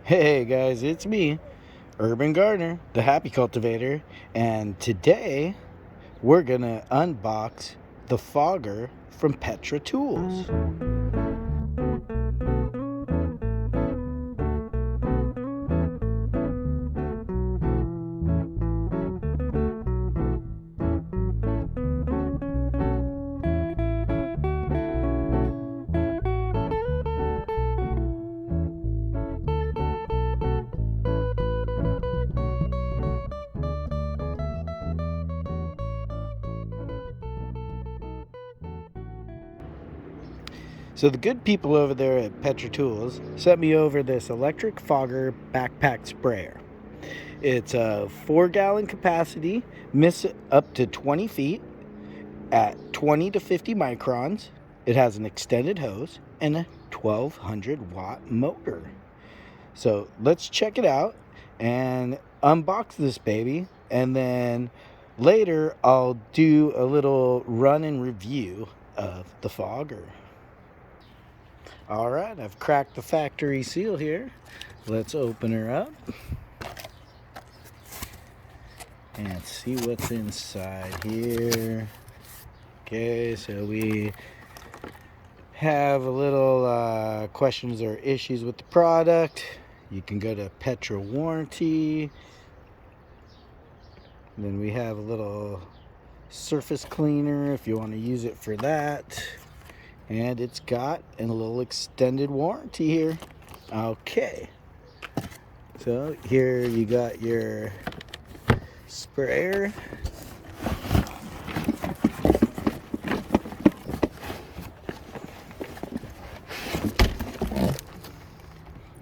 Hey guys, it's me, Urban Gardener, the Happy Cultivator, and today we're gonna unbox the fogger from Petra Tools. So the good people over there at Petra Tools sent me over this electric fogger backpack sprayer. It's a 4-gallon capacity, miss up to 20 feet at 20 to 50 microns. It has an extended hose and a 1200 watt motor. So let's check it out and unbox this baby, and then later I'll do a little run and review of the fogger. All right, I've cracked the factory seal here. Let's open her up and see what's inside here. Okay, so we have a little questions or issues with the product. You can go to Petra warranty. And then we have a little surface cleaner if you want to use it for that. And it's got a little extended warranty here. Okay. So here you got your sprayer.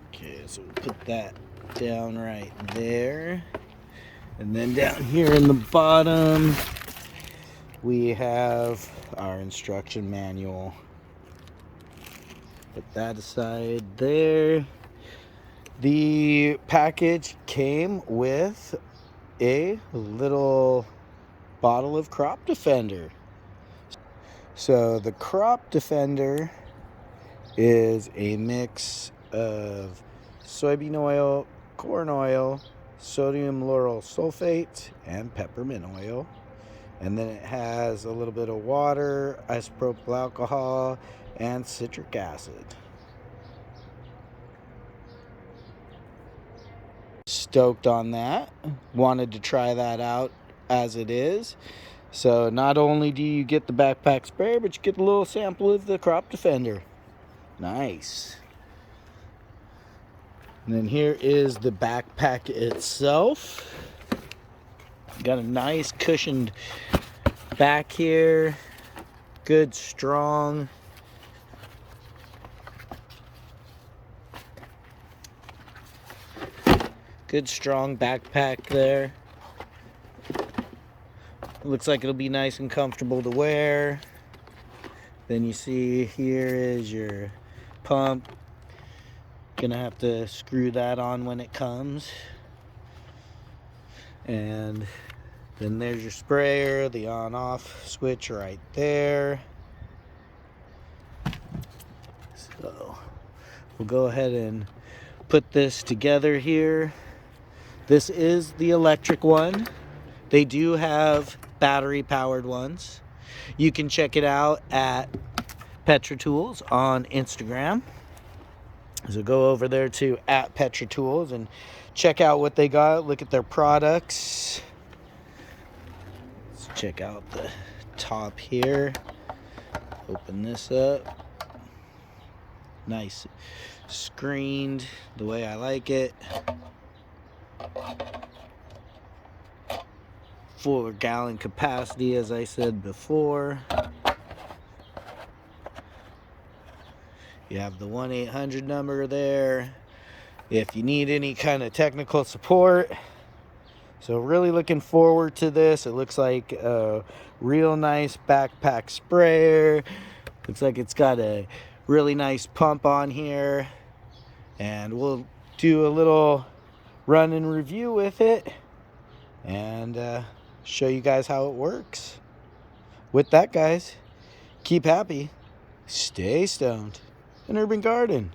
Okay, so we'll put that down right there. And then down here in the bottom, we have our instruction manual. Put that aside there. The package came with a little bottle of Crop Defender. So the Crop Defender is a mix of soybean oil, corn oil, sodium lauryl sulfate, and peppermint oil. And then it has a little bit of water, isopropyl alcohol, and citric acid. Stoked on that. Wanted to try that out as it is. So not only do you get the backpack sprayer, but you get a little sample of the Crop Defender. Nice. And then here is the backpack itself. Got a nice cushioned back here. Good, strong. Good, strong backpack there. Looks like it'll be nice and comfortable to wear. Then you see here is your pump. Gonna have to screw that on when it comes. And then there's your sprayer, the on-off switch right there. So we'll go ahead and put this together here. This is the electric one. They do have battery powered ones. You can check it out at Petra Tools on Instagram. So go over there to @Petra Tools and check out what they got. Look at their products. Let's check out the top here. Open this up. Nice screened the way I like it. 4-gallon capacity, as I said before. You have the 1-800 number there if you need any kind of technical support. So really looking forward to this. It looks like a real nice backpack sprayer. Looks like it's got a really nice pump on here. And we'll do a little run and review with it and show you guys how it works. With that, guys, keep happy, stay stoned, and urban garden.